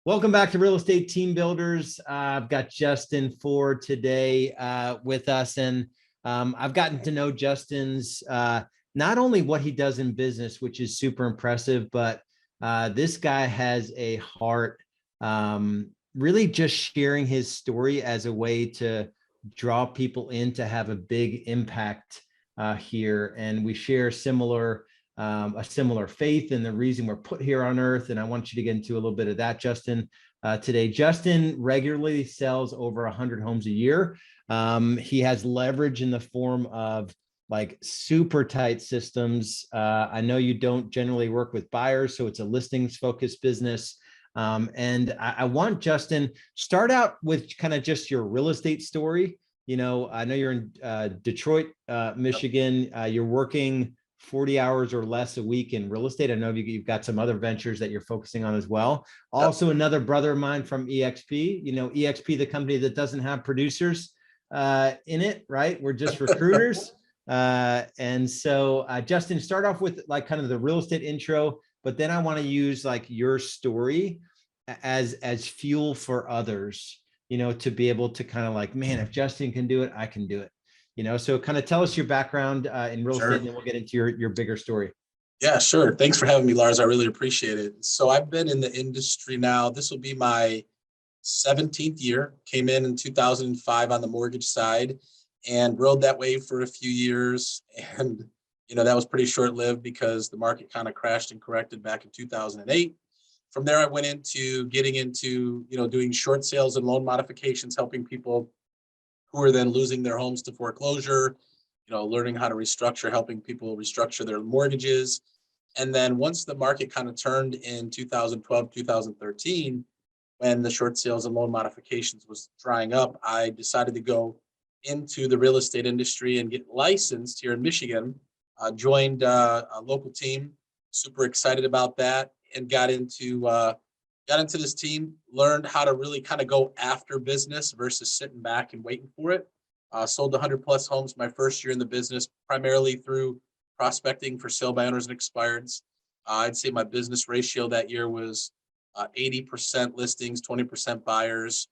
Welcome back to Real Estate Team Builders. I've got Justin Ford today with us, and I've gotten to know Justin's not only what he does in business, which is super impressive, but this guy has a heart, really just sharing his story as a way to draw people in to have a big impact here. And we share a similar faith and the reason we're put here on earth. And I want you to get into a little bit of that, Justin, today. Justin regularly sells over 100 homes a year. He has leverage in the form of like super tight systems. I know you don't generally work with buyers, so it's a listings focused business. And I want Justin, start out with kind of just your real estate story. You know, I know you're in Detroit, Michigan. You're working 40 hours or less a week in real estate. I know you've got some other ventures that you're focusing on as well. Also, another brother of mine from EXP, you know, EXP, the company that doesn't have producers in it, right? We're just recruiters. And so Justin, start off with like kind of the real estate intro, but then I want to use like your story as fuel for others, you know, to be able to kind of like, man, if Justin can do it, I can do it. You know, so kind of tell us your background in real estate, and then we'll get into your bigger story. Yeah, sure. Thanks for having me, Lars. I really appreciate it. So I've been in the industry now. This will be my 17th year. Came in 2005 on the mortgage side and rode that wave for a few years. And, you know, that was pretty short-lived because the market kind of crashed and corrected back in 2008. From there, I went into getting into, you know, doing short sales and loan modifications, helping people who are then losing their homes to foreclosure, you know, learning how to restructure, helping people restructure their mortgages. And then once the market kind of turned in 2012, 2013, when the short sales and loan modifications was drying up, I decided to go into the real estate industry and get licensed here in Michigan. Joined a local team, super excited about that, and got into this team, learned how to really kind of go after business versus sitting back and waiting for it. Sold 100 plus homes my first year in the business, primarily through prospecting for sale by owners and expireds. I'd say my business ratio that year was 80% listings, 20% buyers.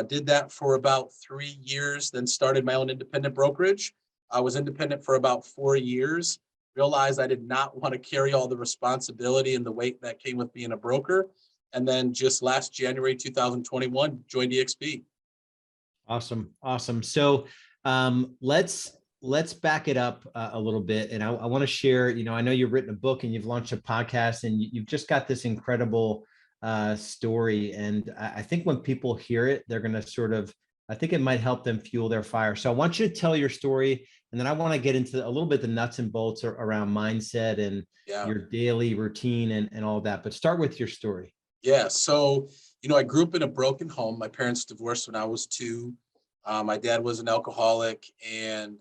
Did that for about 3 years, then started my own independent brokerage. I was independent for about 4 years, realized I did not want to carry all the responsibility and the weight that came with being a broker. And then just last January 2021, joined EXP. Awesome. So let's back it up a little bit, and I want to share. You know, I know you've written a book and you've launched a podcast, and you've just got this incredible story. And I think when people hear it, they're going to I think it might help them fuel their fire. So I want you to tell your story, and then I want to get into a little bit the nuts and bolts around mindset and your daily routine and all that. But start with your story. Yeah. So, you know, I grew up in a broken home. My parents divorced when I was 2. My dad was an alcoholic, and,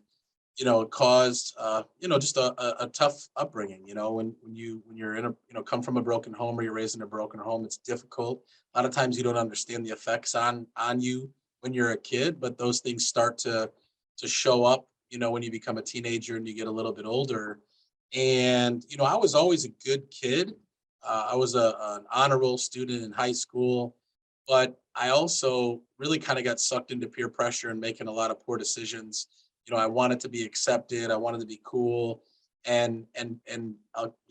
you know, it caused, you know, just a tough upbringing. You know, when you're in a, you know, come from a broken home or you're raised in a broken home, it's difficult. A lot of times you don't understand the effects on you when you're a kid, but those things start to show up, you know, when you become a teenager and you get a little bit older. And, you know, I was always a good kid. I was an honor roll student in high school, but I also really kind of got sucked into peer pressure and making a lot of poor decisions. You know, I wanted to be accepted. I wanted to be cool. And you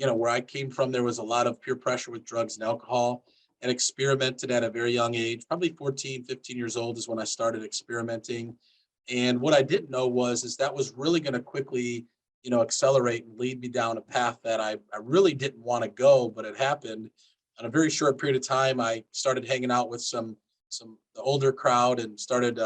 know, where I came from, there was a lot of peer pressure with drugs and alcohol, and experimented at a very young age. Probably 14, 15 years old is when I started experimenting. And what I didn't know is that was really going to quickly, you know, accelerate and lead me down a path that I really didn't want to go, but it happened. In a very short period of time, I started hanging out with the older crowd and started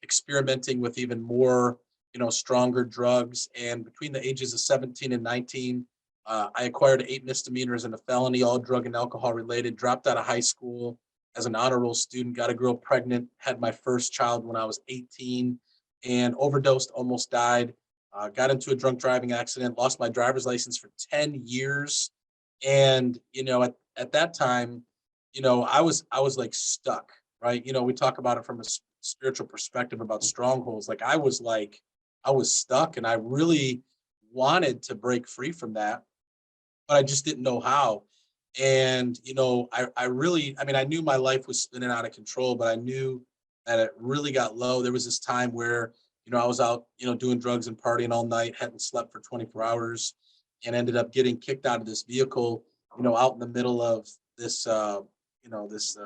experimenting with even more, you know, stronger drugs. And between the ages of 17 and 19, I acquired 8 misdemeanors and a felony, all drug and alcohol related. Dropped out of high school as an honor roll student, got a girl pregnant, had my first child when I was 18, and overdosed, almost died. Got into a drunk driving accident, lost my driver's license for 10 years. And, you know, at that time, you know, I was like stuck, right? You know, we talk about it from a spiritual perspective about strongholds. Like I was stuck, and I really wanted to break free from that, but I just didn't know how. And, I really, I mean, I knew my life was spinning out of control, but I knew that it really got low. There was this time where, I was out, doing drugs and partying all night, hadn't slept for 24 hours, and ended up getting kicked out of this vehicle, out in the middle of this, this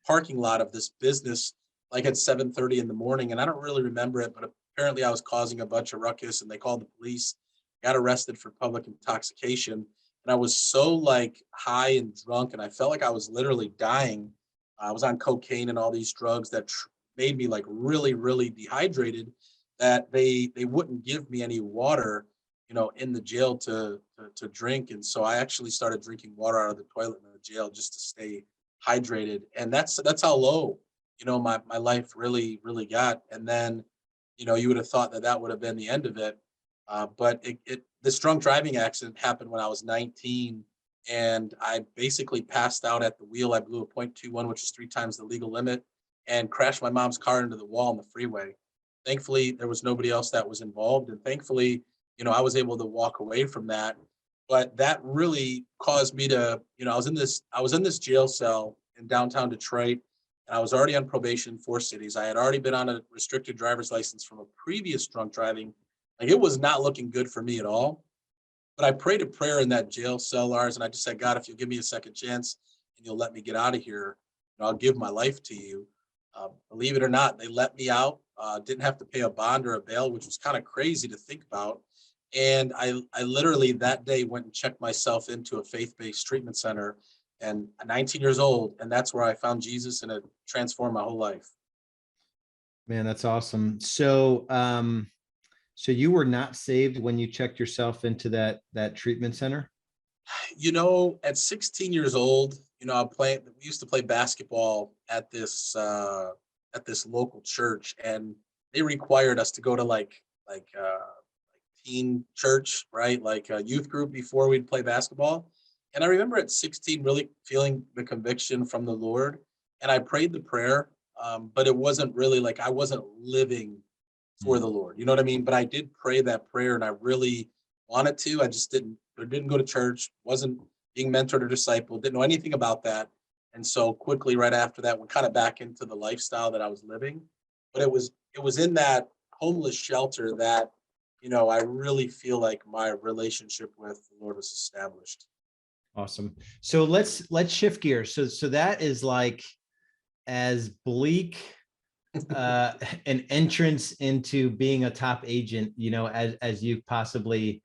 parking lot of this business, like at 7:30 in the morning. And I don't really remember it, but apparently I was causing a bunch of ruckus and they called the police, got arrested for public intoxication. And I was so like high and drunk and I felt like I was literally dying. I was on cocaine and all these drugs that made me like really, really dehydrated, that they wouldn't give me any water, in the jail to drink. And so I actually started drinking water out of the toilet in the jail just to stay hydrated. And that's how low, my life really, really got. And then, you would have thought that that would have been the end of it. But this drunk driving accident happened when I was 19, and I basically passed out at the wheel. I blew a .21, which is 3 times the legal limit, and crashed my mom's car into the wall on the freeway. Thankfully, there was nobody else that was involved, and thankfully, I was able to walk away from that. But that really caused me to, I was in this jail cell in downtown Detroit, and I was already on probation in 4 cities. I had already been on a restricted driver's license from a previous drunk driving. Like, it was not looking good for me at all. But I prayed a prayer in that jail cell, Lars, and I just said, God, if you'll give me a second chance and you'll let me get out of here, I'll give my life to you. Believe it or not, they let me out. Didn't have to pay a bond or a bail, which was kind of crazy to think about. And I literally that day went and checked myself into a faith-based treatment center, and I'm 19 years old, and that's where I found Jesus, and it transformed my whole life. Man, that's awesome. So you were not saved when you checked yourself into that treatment center? At 16 years old, we used to play basketball at this local church, and they required us to go to like teen church, right? Like a youth group before we'd play basketball. And I remember at 16 really feeling the conviction from the Lord, and I prayed the prayer, but it wasn't really like I wasn't living for the Mm. Lord. You know what I mean? But I did pray that prayer and I really wanted to. I just didn't go to church, wasn't being mentored or discipled, didn't know anything about that. And so quickly right after that, went kind of back into the lifestyle that I was living. But it was in that homeless shelter that, I really feel like my relationship with the Lord was established. Awesome. So let's shift gears. So that is like as bleak an entrance into being a top agent, as you possibly,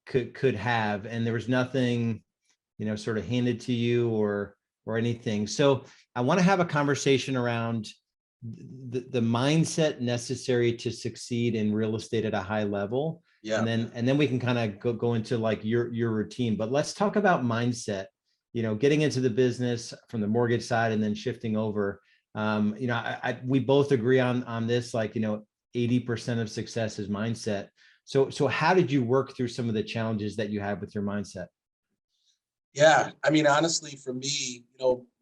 could have. And there was nothing, sort of handed to you or anything. So I want to have a conversation around the mindset necessary to succeed in real estate at a high level. Yeah. And then we can kind of go into like your routine. But let's talk about mindset, getting into the business from the mortgage side and then shifting over. We both agree on this, like, 80% of success is mindset. So how did you work through some of the challenges that you had with your mindset? Yeah. I mean, honestly, for me,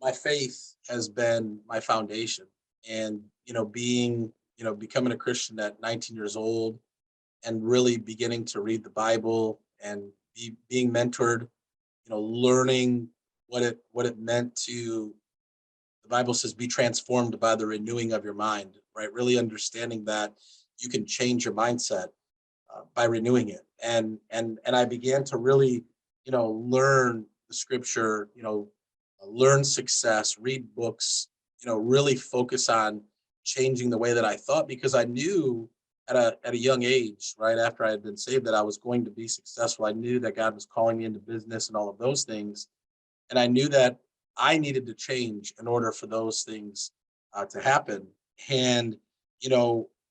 my faith has been my foundation. And, becoming a Christian at 19 years old and really beginning to read the Bible and being mentored, learning what it meant to, the Bible says, be transformed by the renewing of your mind, right? Really understanding that you can change your mindset by renewing it. And I began to really, learn the scripture, learn success, read books, really focus on changing the way that I thought, because I knew at a young age, right after I had been saved, that I was going to be successful. I knew that God was calling me into business and all of those things. And I knew that I needed to change in order for those things to happen. And,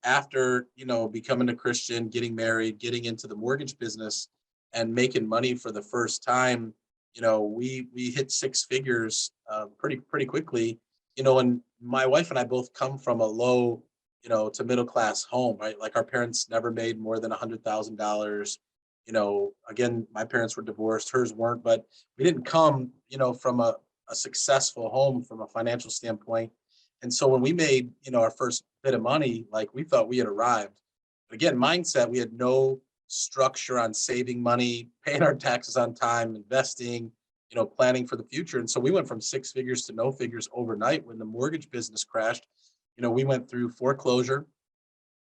after, becoming a Christian, getting married, getting into the mortgage business and making money for the first time, we hit 6 figures pretty quickly, and my wife and I both come from a low, to middle class home, right? Like, our parents never made more than $100,000. Again, my parents were divorced, hers weren't, but we didn't come, from a successful home from a financial standpoint. And so when we made, our first bit of money, like, we thought we had arrived. But again, mindset, we had no structure on saving money, paying our taxes on time, investing, planning for the future. And so we went from 6 figures to no figures overnight when the mortgage business crashed. We went through foreclosure.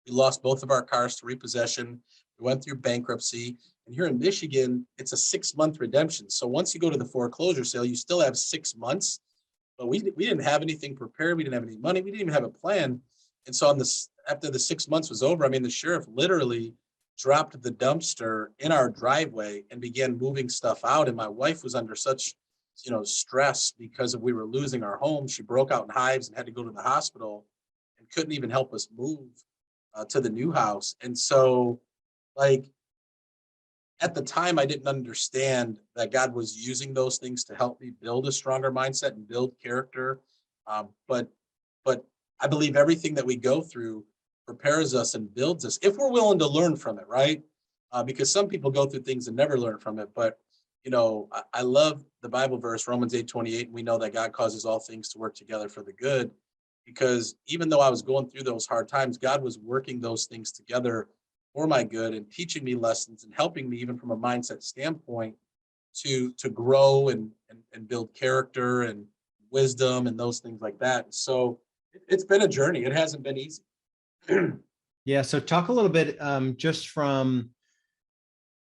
We lost both of our cars to repossession. We went through bankruptcy. And here in Michigan, it's a 6-month redemption. So once you go to the foreclosure sale, you still have 6 months. But we didn't have anything prepared. We didn't have any money. We didn't even have a plan. And so after the 6 months was over, I mean, the sheriff literally dropped the dumpster in our driveway and began moving stuff out. And my wife was under such, stress because we were losing our home. She broke out in hives and had to go to the hospital and couldn't even help us move to the new house. And so, like, at the time, I didn't understand that God was using those things to help me build a stronger mindset and build character. But I believe everything that we go through prepares us and builds us if we're willing to learn from it, right? Because some people go through things and never learn from it. But I love the Bible verse, Romans 8:28. And we know that God causes all things to work together for the good. Because even though I was going through those hard times, God was working those things together for my good and teaching me lessons and helping me even from a mindset standpoint to grow and build character and wisdom and those things like that. So it's been a journey. It hasn't been easy. Yeah. So talk a little bit just from,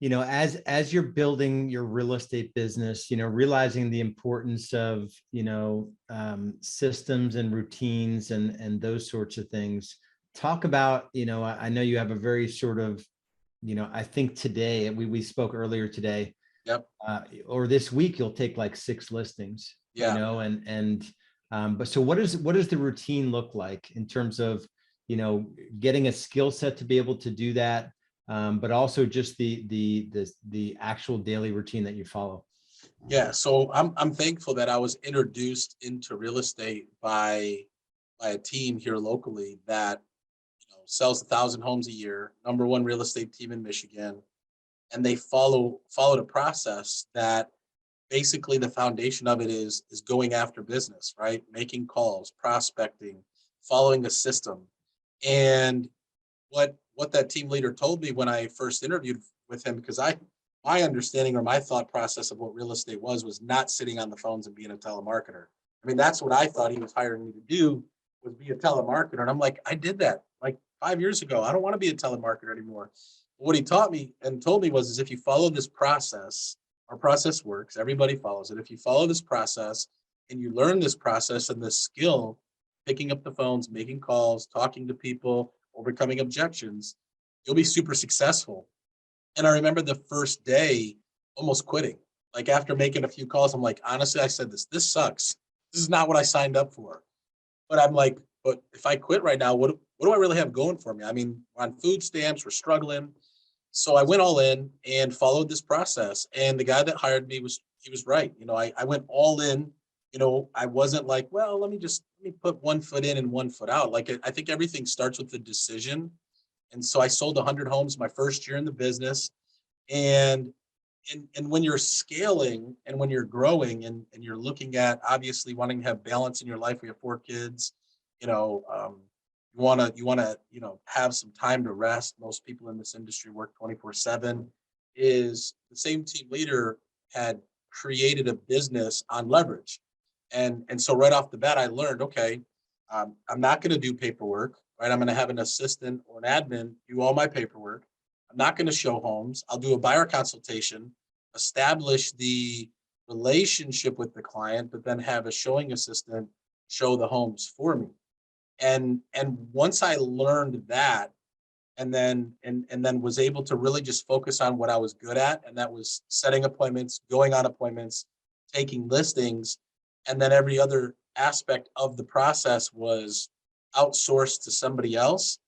as you're building your real estate business, realizing the importance of, systems and routines and those sorts of things. Talk about, I know you have a very sort of, I think today, we spoke earlier today, Yep. Or this week, you'll take like 6 listings, Yeah. but so what does the routine look like in terms of, getting a skill set to be able to do that, but also just the actual daily routine that you follow? Yeah. So I'm thankful that I was introduced into real estate by a team here locally that sells 1,000 homes a year, #1 real estate team in Michigan. And they followed a process that basically the foundation of it is going after business, right? Making calls, prospecting, following a system. And what that team leader told me when I first interviewed with him, because my understanding or my thought process of what real estate was not sitting on the phones and being a telemarketer. I mean, that's what I thought he was hiring me to do, was be a telemarketer. And I'm like, I did that like 5 years ago. I don't want to be a telemarketer anymore. What he taught me and told me is if you follow this process, our process works, everybody follows it. If you follow this process and you learn this process and this skill, picking up the phones, making calls, talking to people, overcoming objections, you'll be super successful. And I remember the first day almost quitting. Like after making a few calls, I'm like, honestly, I said this sucks. This is not what I signed up for. But I'm like, but if I quit right now, what do I really have going for me? I mean, we're on food stamps, we're struggling. So I went all in and followed this process. And the guy that hired me was right. I went all in. I wasn't like, well, let me put 1 foot in and 1 foot out. Like I think everything starts with the decision. And so I sold 100 homes my first year in the business. And when you're scaling and when you're growing and you're looking at obviously wanting to have balance in your life, we have 4 kids, you want to have some time to rest. Most people in this industry work 24/7. Is the same team leader had created a business on leverage. And so right off the bat, I learned, okay, I'm not going to do paperwork, right? I'm going to have an assistant or an admin do all my paperwork. I'm not going to show homes. I'll do a buyer consultation, establish the relationship with the client, but then have a showing assistant show the homes for me. And once I learned that, and then was able to really just focus on what I was good at, and that was setting appointments, going on appointments, taking listings, and then every other aspect of the process was outsourced to somebody else.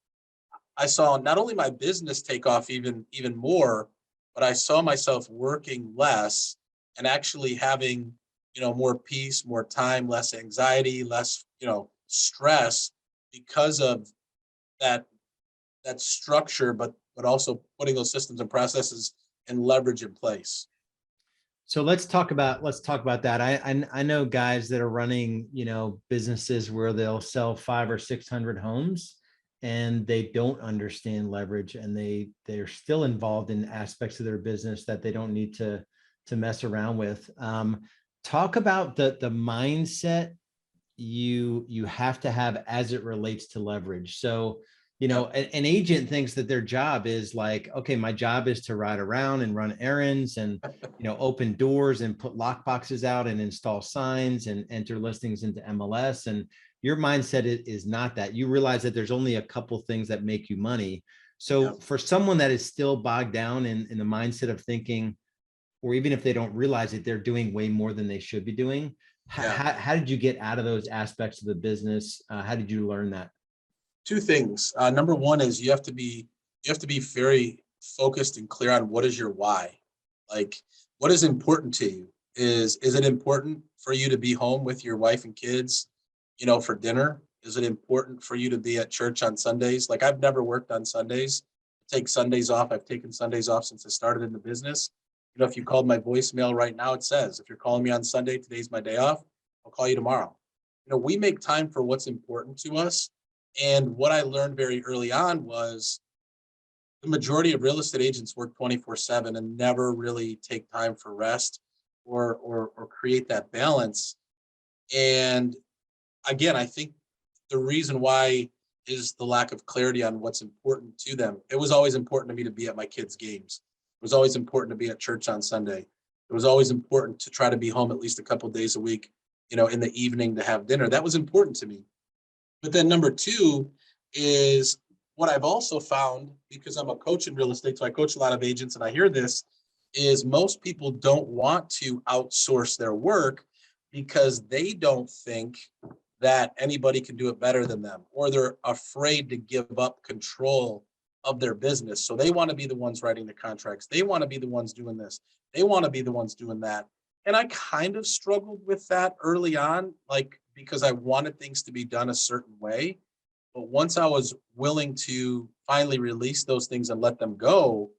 I saw not only my business take off even more, but I saw myself working less and actually having, more peace, more time, less anxiety, less, stress because of that structure, but also putting those systems and processes and leverage in place. So let's talk about that. I know guys that are running, businesses where they'll sell 500 or 600 homes and they don't understand leverage, and they're still involved in aspects of their business that they don't need to mess around with. talk about the mindset you have to have as it relates to leverage. So, Yep. an agent thinks that their job is like, okay, my job is to ride around and run errands and, open doors and put lock boxes out and install signs and enter listings into MLS. And your mindset is not that. You realize that there's only a couple things that make you money. So Yep. for someone that is still bogged down in the mindset of thinking, or even if they don't realize it, they're doing way more than they should be doing. Yeah. How did you get out of those aspects of the business? How did you learn that? Two things. Number one is you have to be very focused and clear on what is your why. Like, what is important to you? Is it important for you to be home with your wife and kids, for dinner? Is it important for you to be at church on Sundays? Like, I've never worked on Sundays. Take Sundays off. I've taken Sundays off since I started in the business. If you called my voicemail right now, it says, if you're calling me on Sunday, today's my day off. I'll call you tomorrow. We make time for what's important to us. And what I learned very early on was the majority of real estate agents work 24/7 and never really take time for rest or create that balance. And again, I think the reason why is the lack of clarity on what's important to them. It was always important to me to be at my kids' games. It was always important to be at church on Sunday. It was always important to try to be home at least a couple of days a week, in the evening to have dinner. That was important to me. But then number two is what I've also found, because I'm a coach in real estate, so I coach a lot of agents and I hear this, is most people don't want to outsource their work because they don't think that anybody can do it better than them, or they're afraid to give up control of their business. So they want to be the ones writing the contracts. They want to be the ones doing this. They want to be the ones doing that. And I kind of struggled with that early on, like, because I wanted things to be done a certain way. But once I was willing to finally release those things and let them go,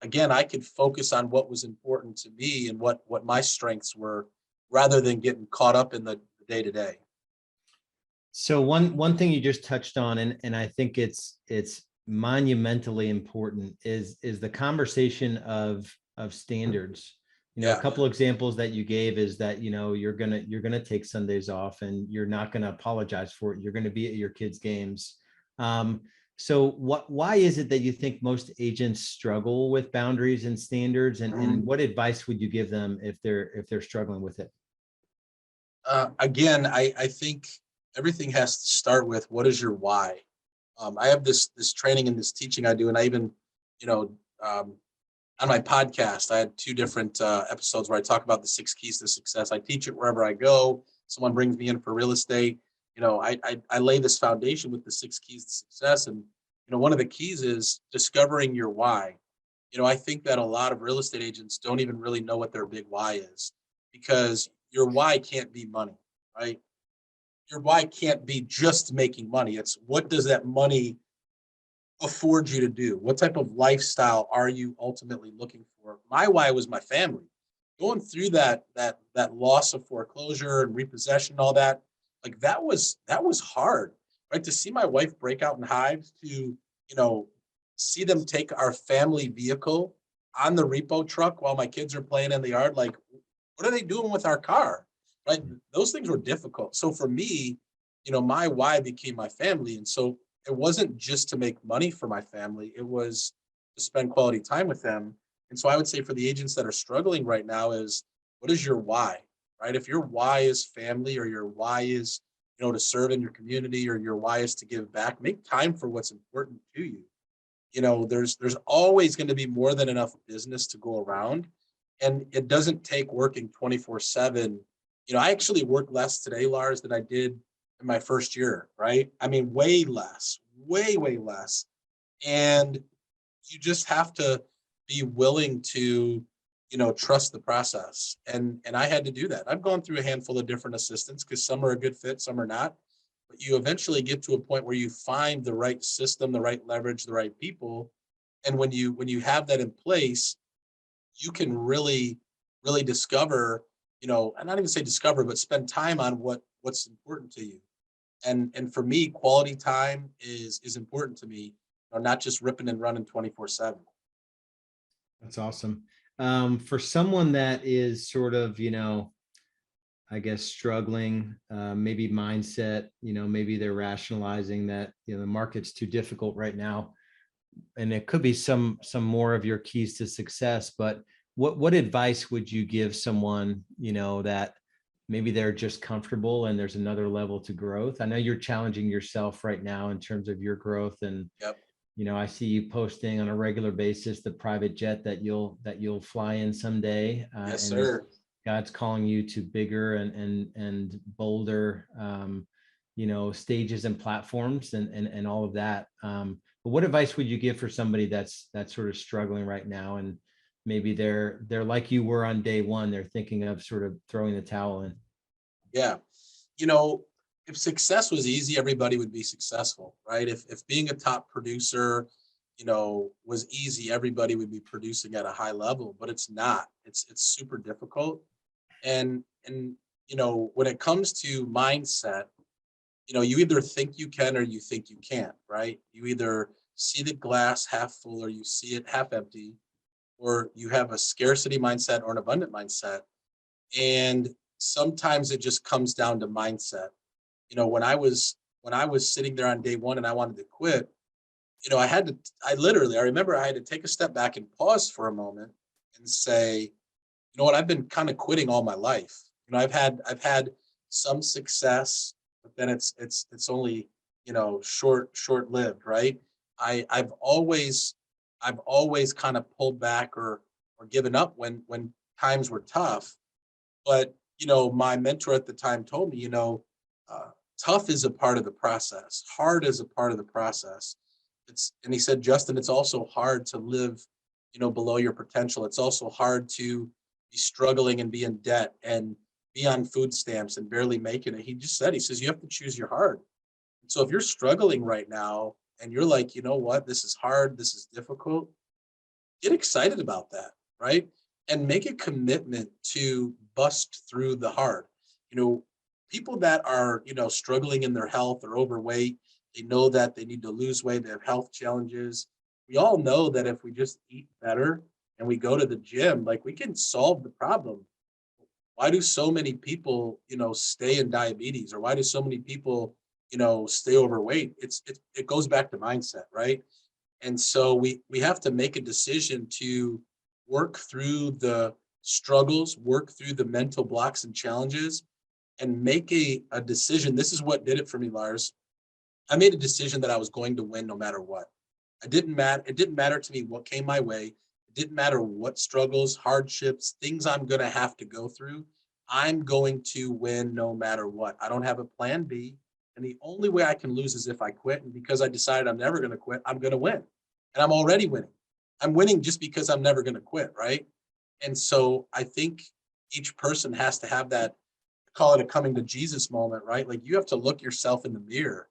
again, I could focus on what was important to me and what my strengths were, rather than getting caught up in the day to day. So one thing you just touched on, and I think it's monumentally important, is the conversation of standards. A Yeah. couple examples that you gave is that you're gonna take Sundays off and you're not gonna apologize for it. You're gonna be at your kids' games. So why is it that you think most agents struggle with boundaries and standards, and what advice would you give them if they're struggling with it? Again, I think everything has to start with, what is your why? I have this training and this teaching I do, and I even, you know, um, on my podcast, I had two different episodes where I talk about the 6 keys to success. I teach it wherever I go. Someone brings me in for real estate. I lay this foundation with the 6 keys to success, and one of the keys is discovering your why. I think that a lot of real estate agents don't even really know what their big why is, because your why can't be money, right? Your why can't be just making money. It's, what does that money afford you to do? What type of lifestyle are you ultimately looking for? My why was my family. Going through that loss of foreclosure and repossession, all that, like, that was hard, right? To see my wife break out in hives, to see them take our family vehicle on the repo truck while my kids are playing in the yard. Like, what are they doing with our car? Right? Those things were difficult. So for me, my why became my family. And so it wasn't just to make money for my family, it was to spend quality time with them. And so I would say, for the agents that are struggling right now, is, what is your why? Right? If your why is family, or your why is, to serve in your community, or your why is to give back, make time for what's important to you. There's always going to be more than enough business to go around. And it doesn't take working 24/7. I actually work less today, Lars, than I did in my first year, right? I mean, way less, way less. And you just have to be willing to, trust the process. And I had to do that. I've gone through a handful of different assistants, because some are a good fit, some are not. But you eventually get to a point where you find the right system, the right leverage, the right people. And when you have that in place, you can really discover, and not even say discover, but spend time on what's important to you. And for me, quality time is important to me, not just ripping and running 24/7. That's awesome. For someone that is sort of, I guess, struggling, maybe mindset, maybe they're rationalizing that, the market's too difficult right now. And it could be some more of your keys to success, but what advice would you give someone, that maybe they're just comfortable and there's another level to growth? I know you're challenging yourself right now in terms of your growth, and Yep. I see you posting on a regular basis the private jet that you'll fly in someday, Yes, and sir. God's calling you to bigger and bolder, stages and platforms and all of that. But what advice would you give for somebody that's sort of struggling right now, and maybe they're like you were on day one, they're thinking of sort of throwing the towel in? Yeah. You know, if success was easy, everybody would be successful, right? If being a top producer, was easy, everybody would be producing at a high level, but it's not. It's super difficult. And when it comes to mindset, you either think you can or you think you can't, right? You either see the glass half full or you see it half empty, or you have a scarcity mindset or an abundant mindset. And sometimes it just comes down to mindset. When I was sitting there on day one and I wanted to quit, I remember I had to take a step back and pause for a moment and say, what, I've been kind of quitting all my life. I've had some success, but then it's only, short-lived, right? I've always kind of pulled back or given up when times were tough. But, my mentor at the time told me, uh, tough is a part of the process. Hard is a part of the process. And he said, Justin, it's also hard to live, below your potential. It's also hard to be struggling and be in debt and be on food stamps and barely making it. He says, you have to choose your heart. So if you're struggling right now and you're like, you know what, this is hard, this is difficult, get excited about that, right? And make a commitment to bust through the hard. You know, People that are, struggling in their health or overweight, they know that they need to lose weight, they have health challenges. We all know that if we just eat better and we go to the gym, like we can solve the problem. Why do so many people, stay in diabetes, or why do so many people, stay overweight? It goes back to mindset, right? And so we have to make a decision to work through the struggles, work through the mental blocks and challenges, and make a decision. This is what did it for me, Lars. I made a decision that I was going to win no matter what. It didn't matter to me what came my way. It didn't matter what struggles, hardships, things I'm going to have to go through. I'm going to win no matter what. I don't have a plan B. And the only way I can lose is if I quit. And because I decided I'm never going to quit, I'm going to win. And I'm already winning. I'm winning just because I'm never going to quit, right? And so I think each person has to have that, call it a coming to Jesus moment, right? Like you have to look yourself in the mirror.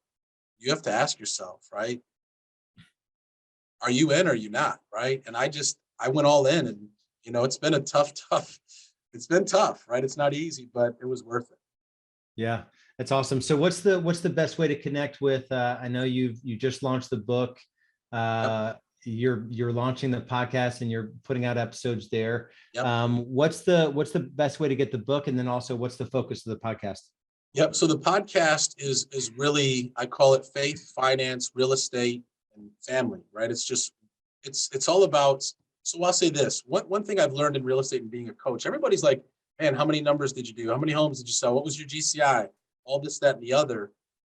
You have to ask yourself, right? Are you in or are you not? Right. And I went all in, and, it's been a tough, it's been tough, right? It's not easy, but it was worth it. Yeah, that's awesome. So what's the best way to connect with, I know you just launched the book, Yep. you're launching the podcast and you're putting out episodes there. Yep. What's the best way to get the book? And then also what's the focus of the podcast? Yep. So the podcast is really, I call it faith, finance, real estate, and family, right? It's all about, so I'll say this. One thing I've learned in real estate and being a coach, everybody's like, man, how many numbers did you do? How many homes did you sell? What was your GCI? All this, that, and the other.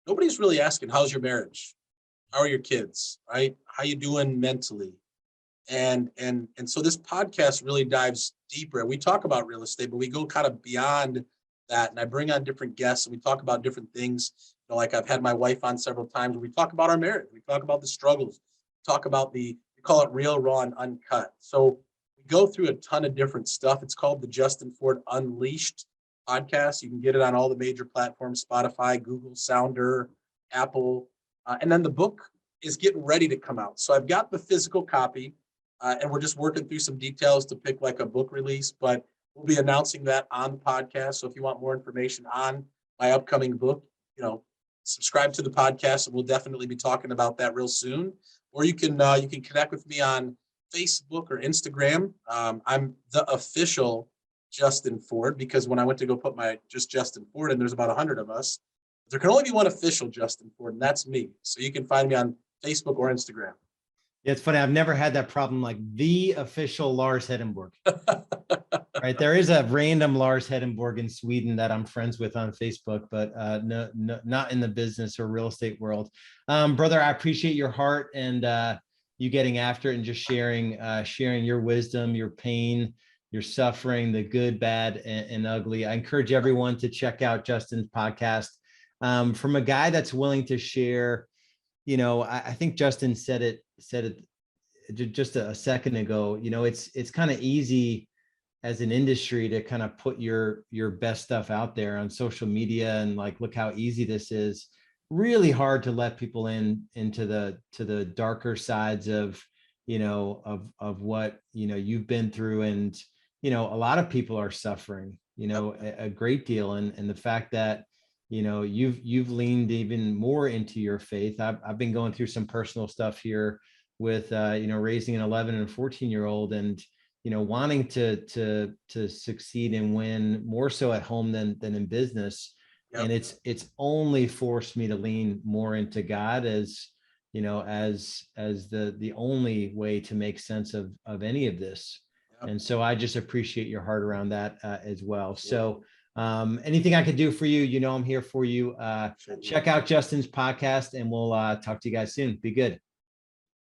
Nobody's really asking, how's your marriage? How are your kids? Right? How you doing mentally? And so this podcast really dives deeper. We talk about real estate, but we go kind of beyond that. And I bring on different guests and we talk about different things. Like I've had my wife on several times. We talk about our marriage. We talk about the struggles. We talk about we call it real, raw, and uncut. So we go through a ton of different stuff. It's called the Justin Ford Unleashed podcast. You can get it on all the major platforms: Spotify, Google, Sounder, Apple. And then the book is getting ready to come out. So I've got the physical copy. And we're just working through some details to pick like a book release, but we'll be announcing that on the podcast. So if you want more information on my upcoming book, subscribe to the podcast, and we'll definitely be talking about that real soon. Or you can connect with me on Facebook or Instagram. I'm the official Justin Ford, because when I went to go put my just Justin Ford, and there's about 100 of us, there can only be one official Justin Ford, and that's me. So you can find me on Facebook or Instagram. Yeah, it's funny. I've never had that problem, like the official Lars Hedenborg. Right. There is a random Lars Hedenborg in Sweden that I'm friends with on Facebook, but no, not in the business or real estate world. Brother, I appreciate your heart and you getting after it and just sharing your wisdom, your pain, your suffering, the good, bad, and ugly. I encourage everyone to check out Justin's podcast. From a guy that's willing to share, I think Justin said it just a second ago. It's kind of easy as an industry to kind of put your best stuff out there on social media and like, look how easy this is. Really hard to let people into the darker sides of what you've been through. And a lot of people are suffering a great deal, and the fact that you've leaned even more into your faith. I've been going through some personal stuff here with raising an 11 and 14-year-old, and wanting to succeed and win more so at home than in business. Yep. And it's only forced me to lean more into God as the only way to make sense of any of this. Yep. And so I just appreciate your heart around that as well. So anything I could do for you, I'm here for you. Check out Justin's podcast, and we'll talk to you guys soon. Be good.